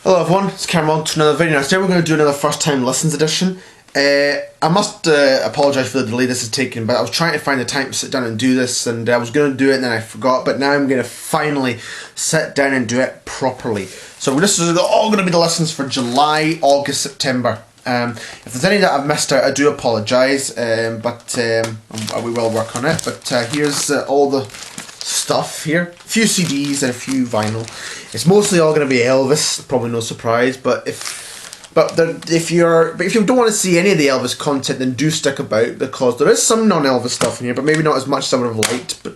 Hello everyone, it's Cameron to another video. Now today we're going to do another first time listens edition. I must apologise for the delay this is taking, but I was trying to find the time to sit down and do this, and I was going to do it and then I forgot, but now I'm going to finally sit down and do it properly. So this is all going to be the listens for July, August, September. If there's any that I've missed out, I do apologise, but we will work on it. But here's all the stuff here. A few CDs and a few vinyl. It's mostly all going to be Elvis, probably no surprise. But if you don't want to see any of the Elvis content, then do stick about, because there is some non-Elvis stuff in here, but maybe not as much as I would have liked. But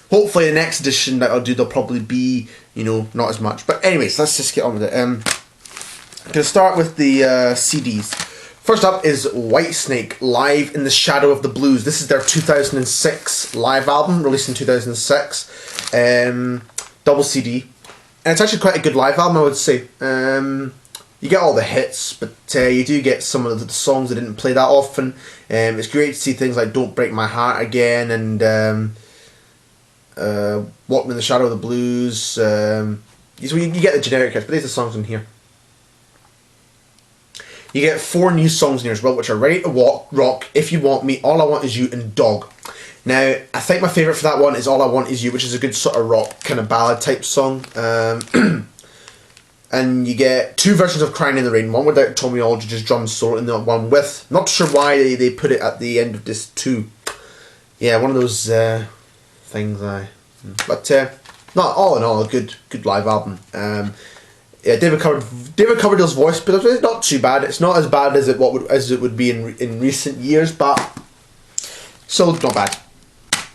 hopefully the next edition that I'll do, there'll probably be, not as much. But anyways, let's just get on with it. I'm going to start with the CDs. First up is Whitesnake, Live in the Shadow of the Blues. This is their 2006 live album, released in 2006. Double CD. And it's actually quite a good live album, I would say. You get all the hits, but you do get some of the songs that didn't play that often. It's great to see things like Don't Break My Heart Again and Walk Me in the Shadow of the Blues. So you get the generic hits, but these are the songs in here. You get 4 new songs in here as well, which are Ready to Rock, If You Want Me, All I Want Is You, and Dog. Now, I think my favourite for that one is All I Want Is You, which is a good sort of rock, kind of ballad type song. And you get 2 versions of Crying in the Rain, one without Tommy Aldridge's drum solo and the one with. Not sure why they put it at the end of this too. Yeah, one of those things. But not all in all, a good live album. Yeah, David Coverdale's voice, but it's not too bad. It's not as bad as it would be in recent years, but still not bad.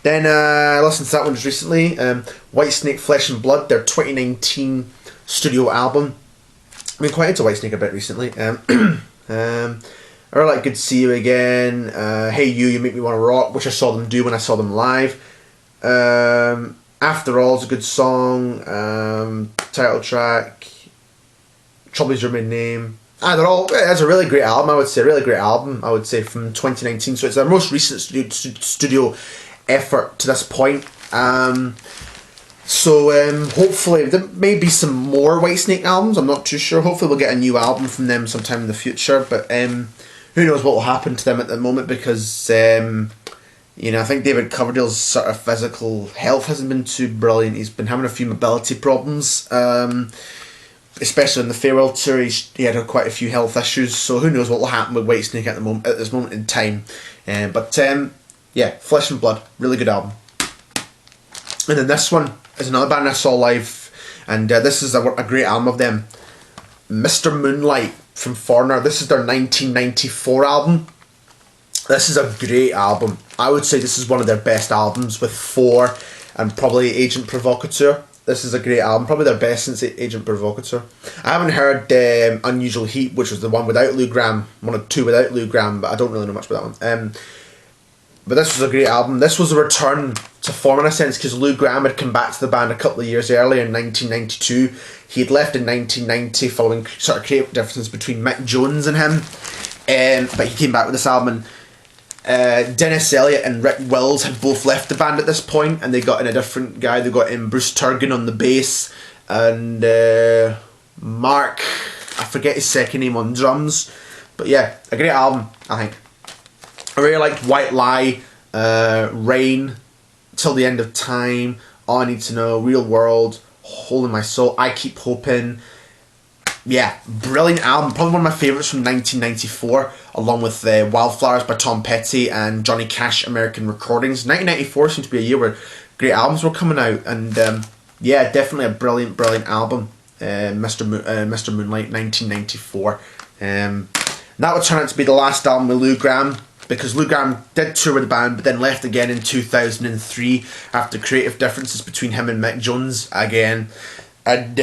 Then I listened to that one just recently. Whitesnake, Flesh and Blood, their 2019 studio album. I've been quite into Whitesnake a bit recently. I really like Good to See You Again. Hey You Make Me Want to Rock, which I saw them do when I saw them live. After All is a good song. Title track. Trouble Is Your Main Name. It's a really great album, I would say. From 2019. So it's their most recent studio effort to this point. Hopefully there may be some more Whitesnake albums. I'm not too sure. Hopefully we'll get a new album from them sometime in the future. But who knows what will happen to them at the moment, because I think David Coverdale's sort of physical health hasn't been too brilliant. He's been having a few mobility problems. Especially in the farewell tour, he had quite a few health issues, so who knows what will happen with Whitesnake at this moment in time. Yeah, Flesh and Blood, really good album. And then this one is another band I saw live, and this is a great album of them, Mr. Moonlight from Foreigner. This is their 1994 album. This is a great album. I would say this is one of their best albums, with Four and probably Agent Provocateur. This is a great album, probably their best since Agent Provocateur. I haven't heard Unusual Heat, which was the one without Lou Gramm, one of 2 without Lou Gramm, but I don't really know much about that one. But this was a great album. This was a return to form in a sense, because Lou Gramm had come back to the band a couple of years earlier in 1992. He had left in 1990 following sort of creative differences between Mick Jones and him. But he came back with this album, and Dennis Elliott and Rick Wills had both left the band at this point, and they got in a different guy. They got in Bruce Turgon on the bass, and Mark, I forget his second name, on drums. But yeah, a great album, I think. I really liked White Lie, Rain, Till the End of Time, All I Need to Know, Real World, Hole in My Soul, I Keep Hoping. Yeah, brilliant album. Probably one of my favourites from 1994, along with Wildflowers by Tom Petty and Johnny Cash American Recordings. 1994 seemed to be a year where great albums were coming out, and yeah, definitely a brilliant album. Mr. Moonlight, 1994. That would turn out to be the last album with Lou Gramm, because Lou Gramm did tour with the band, but then left again in 2003 after creative differences between him and Mick Jones again. And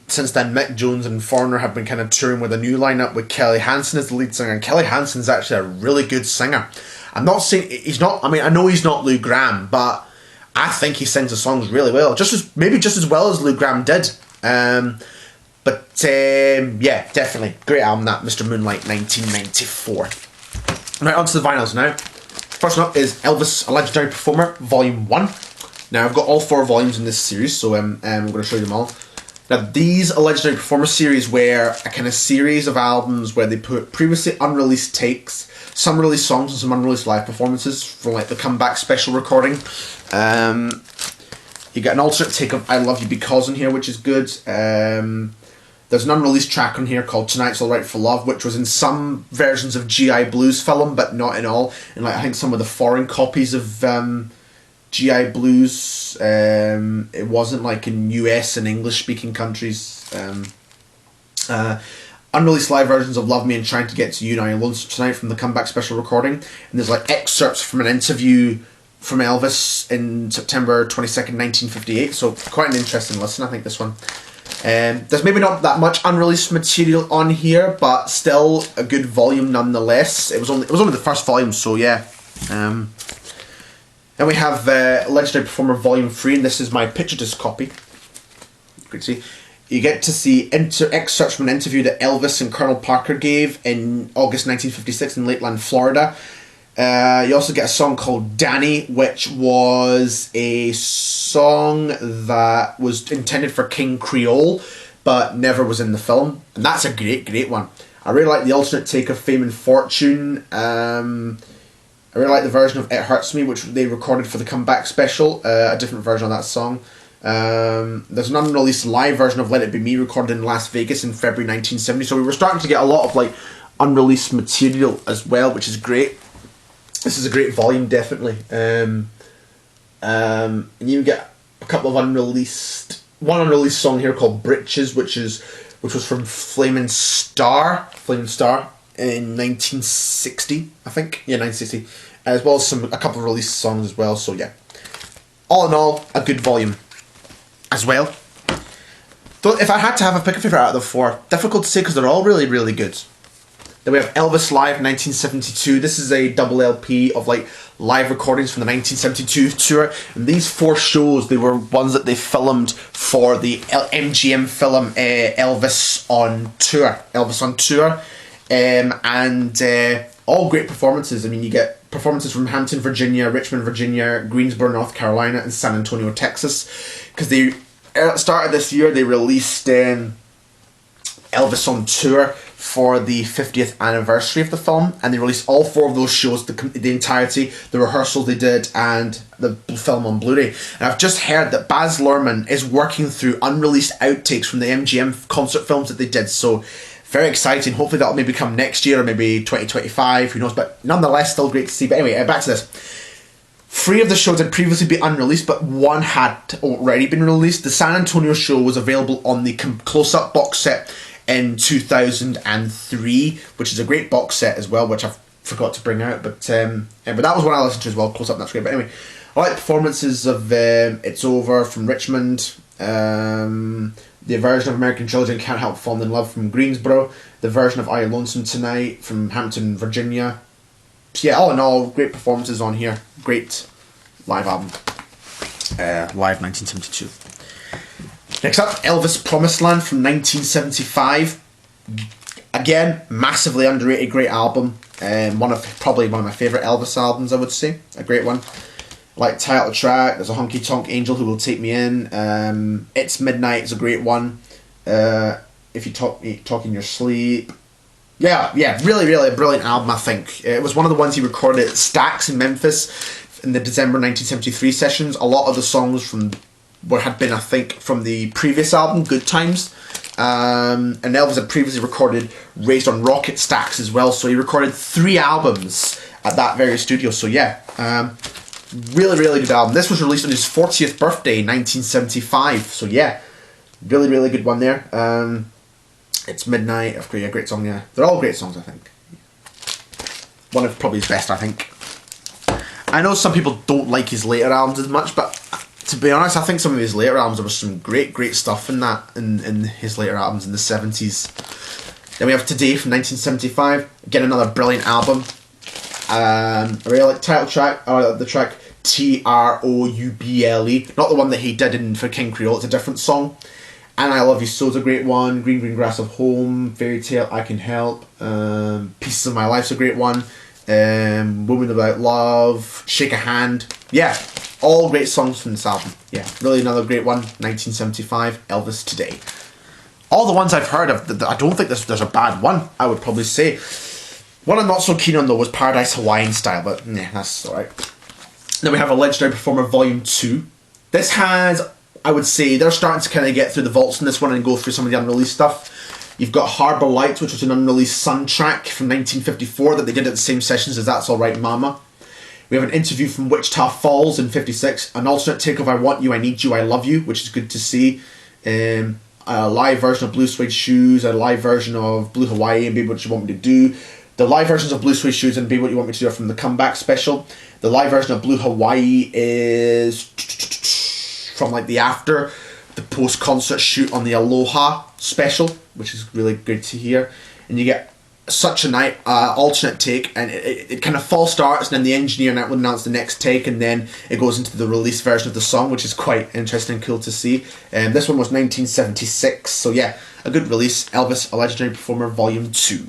since then, Mick Jones and Foreigner have been kind of touring with a new lineup with Kelly Hansen as the lead singer. And Kelly Hansen's actually a really good singer. I'm not saying he's not. I mean, I know he's not Lou Gramm, but I think he sings the songs really well. Maybe just as well as Lou Gramm did. Yeah, definitely great album, that Mr. Moonlight, 1994. Right, on to the vinyls now. First up is Elvis, A Legendary Performer, Volume 1. Now, I've got all 4 volumes in this series, so I'm going to show you them all. Now, these A Legendary Performer series were a kind of series of albums where they put previously unreleased takes, some released songs and some unreleased live performances from like the comeback special recording. You get an alternate take of I Love You Because in here, which is good. There's an unreleased track on here called Tonight's Alright for Love, which was in some versions of G.I. Blues film, but not in all. And like I think some of the foreign copies of G.I. Blues, it wasn't like in US and English speaking countries. Unreleased live versions of Love Me and Trying to Get to You and I Lonesome Tonight from the comeback special recording. And there's like excerpts from an interview from Elvis in September 22nd, 1958. So quite an interesting listen, I think, this one. There's maybe not that much unreleased material on here, but still a good volume nonetheless. It was only the first volume, so yeah. Then we have Legendary Performer Volume 3, and this is my picture disc copy. Great to see. You get to see excerpts from an interview that Elvis and Colonel Parker gave in August 1956 in Lakeland, Florida. You also get a song called Danny, which was a song that was intended for King Creole, but never was in the film. And that's a great, great one. I really like the alternate take of Fame and Fortune. I really like the version of It Hurts Me, which they recorded for the comeback special. A different version of that song. There's an unreleased live version of Let It Be Me recorded in Las Vegas in February 1970. So we were starting to get a lot of like unreleased material as well, which is great. This is a great volume, definitely. And you get a couple of unreleased song here called Britches, which was from Flamin' Star in 1960, I think. Yeah, 1960. As well as a couple of released songs as well. So yeah, all in all, a good volume as well. Though if I had to have a pick a favourite out of the four, difficult to say because they're all really, really good. Then we have Elvis Live 1972. This is a double LP of like live recordings from the 1972 tour. And these 4 shows, they were ones that they filmed for the MGM film Elvis on Tour. And all great performances. I mean, you get performances from Hampton, Virginia, Richmond, Virginia, Greensboro, North Carolina, and San Antonio, Texas. Because they started this year, they released Elvis on Tour for the 50th anniversary of the film, and they released all 4 of those shows, the entirety, the rehearsal they did, and the film on Blu-ray. And I've just heard that Baz Luhrmann is working through unreleased outtakes from the MGM concert films that they did, so very exciting. Hopefully that'll maybe come next year, or maybe 2025, who knows, but nonetheless still great to see. But anyway, back to this. 3 of the shows had previously been unreleased, but 1 had already been released. The San Antonio show was available on the close-up box set in 2003, which is a great box set as well, which I forgot to bring out, but that was one I listened to as well, close up, that's great. But anyway, I like the performances of It's Over from Richmond, the version of American Children Can't Help Falling in Love from Greensboro, the version of Are You Lonesome Tonight from Hampton, Virginia. So yeah, all in all, great performances on here, great live album, live 1972. Next up, Elvis Promised Land from 1975. Again, massively underrated, great album. Probably one of my favourite Elvis albums, I would say. A great one. Like title track, there's a honky tonk angel who will take me in. It's Midnight is a great one. If you talk in your sleep. Yeah, really, really a brilliant album, I think. It was one of the ones he recorded at Stax in Memphis in the December 1973 sessions. A lot of the songs had been, I think, from the previous album, Good Times. And Elvis had previously recorded Raised on Rocket Stax as well, so he recorded 3 albums at that very studio. So yeah, really, really good album. This was released on his 40th birthday in 1975, so yeah, really, really good one there. It's Midnight, a great song, yeah. They're all great songs, I think. One of probably his best, I think. I know some people don't like his later albums as much, but to be honest, I think some of his later albums, there was some great stuff in his later albums in the 70s. Then we have Today from 1975. Again, another brilliant album. I really like the title track, or the track Trouble. Not the one that he did for King Creole, it's a different song. And I Love You So is a great one. Green Grass of Home, Fairy Tale, I Can Help, Pieces of My Life's a great one. Woman About Love, Shake a Hand. Yeah, all great songs from this album. Yeah, really another great one. 1975, Elvis Today. All the ones I've heard of, I don't think there's a bad one, I would probably say. One I'm not so keen on though was Paradise Hawaiian Style, but yeah, that's alright. Then we have A Legendary Performer Volume 2. This has, I would say, they're starting to kind of get through the vaults in this one and go through some of the unreleased stuff. You've got Harbour Lights, which was an unreleased Sun track from 1954 that they did at the same sessions as That's Alright Mama. We have an interview from Wichita Falls in 56, an alternate take of I Want You, I Need You, I Love You, which is good to see. A live version of Blue Suede Shoes, a live version of Blue Hawaii and Baby What You Want Me to Do. The live versions of Blue Suede Shoes and Baby What You Want Me to Do are from the Comeback special. The live version of Blue Hawaii is from like the post-concert shoot on the Aloha special, which is really good to hear. And you get Such a Night, alternate take, and it kind of false starts, and then the engineer will announce the next take, and then it goes into the release version of the song, which is quite interesting and cool to see. This one was 1976, so yeah, a good release. Elvis, A Legendary Performer, Volume 2.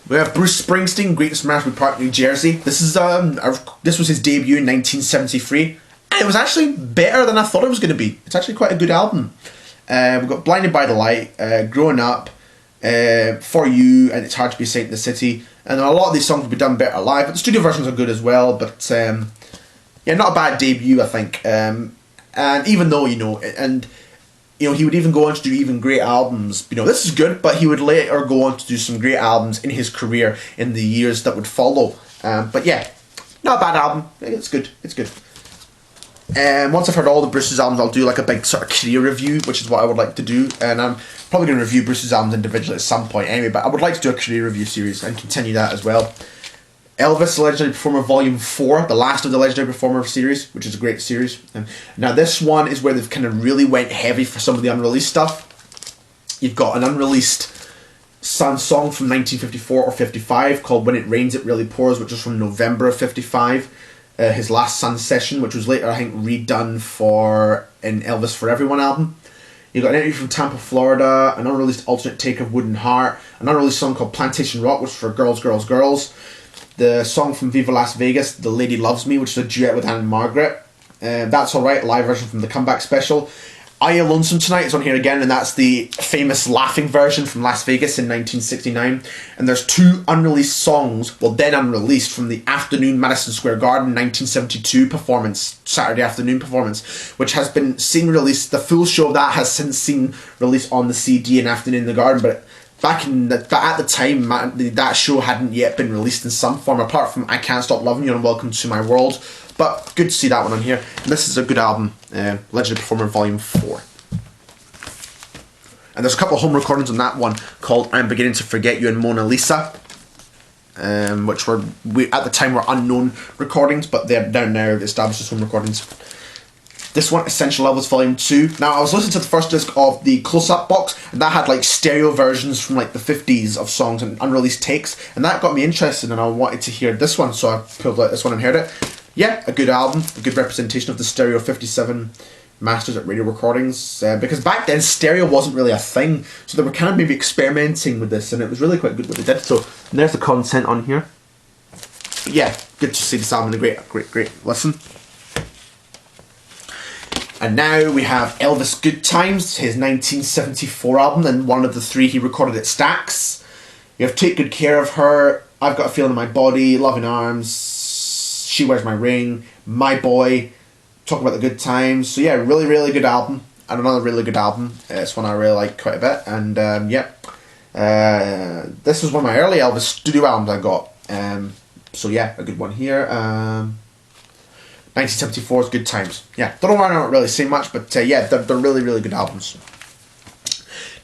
We have Bruce Springsteen, Greatest Marshall Park, New Jersey. This was his debut in 1973. And it was actually better than I thought it was going to be. It's actually quite a good album. We've got Blinded by the Light, Growing Up, For You, and It's Hard to Be Saint in the City. And a lot of these songs will be done better live, but the studio versions are good as well. But yeah, not a bad debut, I think. And even though, he would even go on to do even great albums. This is good, but he would later go on to do some great albums in his career in the years that would follow. But yeah, not a bad album. It's good. It's good. Once I've heard all the Bruce's albums, I'll do like a big sort of career review, which is what I would like to do. And I'm probably going to review Bruce's albums individually at some point anyway, but I would like to do a career review series and continue that as well. Elvis, The Legendary Performer Volume 4, the last of the Legendary Performer series, which is a great series. Now this one is where they've kind of really went heavy for some of the unreleased stuff. You've got an unreleased Sun song from 1954 or 55 called When It Rains It Really Pours, which was from November of 55. His last Sun session, which was later I think redone for an Elvis for Everyone album. You got an interview from Tampa, Florida, an unreleased alternate take of Wooden Heart, an unreleased song called Plantation Rock, which was for Girls, Girls, Girls. The song from Viva Las Vegas, The Lady Loves Me, which is a duet with Anne and Margaret. That's Alright, live version from the Comeback special. Are You Lonesome Tonight is on here again, and that's the famous laughing version from Las Vegas in 1969. And there's two unreleased songs, well then unreleased, from the Afternoon Madison Square Garden 1972 performance, Saturday afternoon performance, which has been seen released. The full show of that has since seen released on the CD in Afternoon in the Garden, but back at the time, that show hadn't yet been released in some form, apart from I Can't Stop Loving You and Welcome to My World. But good to see that one on here. And this is a good album, Legendary Performer Volume 4. And there's a couple of home recordings on that one called I'm Beginning to Forget You and Mona Lisa, which at the time were unknown recordings, but they're now established as home recordings. This one, Essential Elvis Volume 2. Now, I was listening to the first disc of the Close-Up box, and that had like stereo versions from like the 50s of songs and unreleased takes, and that got me interested, and I wanted to hear this one, so I pulled out this one and heard it. Yeah, a good album, a good representation of the Stereo 57 masters at Radio Recordings, because back then stereo wasn't really a thing, so they were kind of maybe experimenting with this, and it was really quite good what they did. So there's the content on here. But yeah, good to see this album, a great listen. And now we have Elvis Good Times, his 1974 album, and one of the three he recorded at Stax. You have Take Good Care of Her, I've Got a Feeling in My Body, Loving Arms, She Wears My Ring, My Boy, Talk About the Good Times. So yeah, really, really good album. And another really good album. It's one I really like quite a bit. And this was one of my early Elvis studio albums I got. So yeah, a good one here. 1974's Good Times. Yeah, don't know why I don't really say much, but yeah, they're really, really good albums.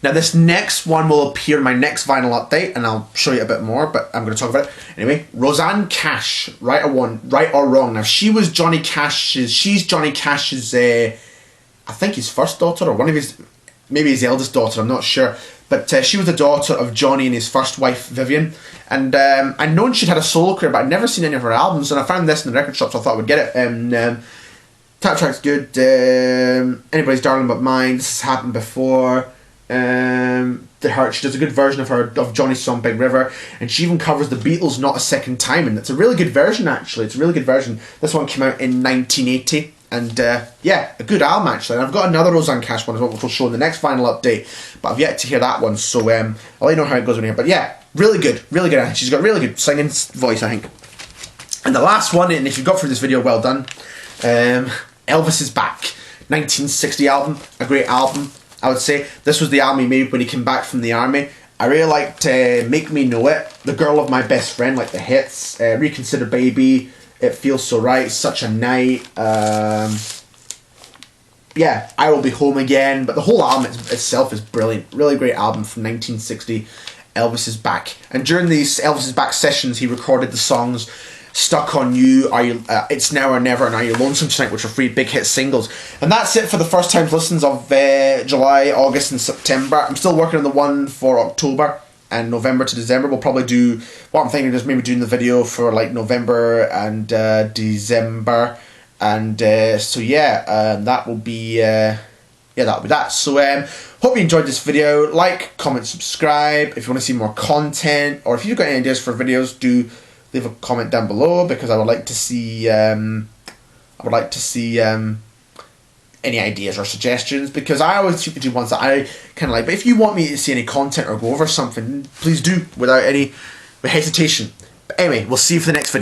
Now this next one will appear in my next vinyl update, and I'll show you a bit more, but I'm going to talk about it. Anyway, Rosanne Cash, right or wrong. Now she's Johnny Cash's, I think his first daughter, or maybe his eldest daughter, I'm not sure. But she was the daughter of Johnny and his first wife, Vivian. And I'd known she'd had a solo career, but I'd never seen any of her albums, and I found this in the record shop, so I thought I would get it. And title track's good. Anybody's Darling But Mine, This Has Happened Before. She does a good version of Johnny's song Big River, and she even covers the Beatles' Not a Second Time, and it's a really good version actually. It's a really good version. This one came out in 1980, and yeah, a good album actually. And I've got another Rosanne Cash one as well, which will show in the next vinyl update, but I've yet to hear that one, so I'll let you know how it goes in here. But yeah, really good, really good. She's got really good singing voice, I think. And the last one, and if you got through this video, well done. Elvis Is Back, 1960 album, a great album. I would say this was the album he made when he came back from the army. I really liked Make Me Know It, The Girl of My Best Friend, like the hits, Reconsider Baby, It Feels So Right, Such a Night, yeah, I Will Be Home Again, but the whole album itself is brilliant. Really great album from 1960, Elvis Is Back. And during these Elvis Is Back sessions, he recorded the songs Stuck on You, It's Now or Never, and Are You Lonesome Tonight, which are 3 big hit singles. And that's it for the first time listens of July, August and September. I'm still working on the one for October and November to December. We'll probably do, what I'm thinking is maybe doing the video for like November and December. And so yeah, that will be that'll be that. So hope you enjoyed this video. Like, comment, subscribe if you want to see more content, or if you've got any ideas for videos, do leave a comment down below, because I would like to see any ideas or suggestions, because I always seem to do ones that I kind of like. But if you want me to see any content or go over something, please do without any hesitation. But anyway, we'll see you for the next video.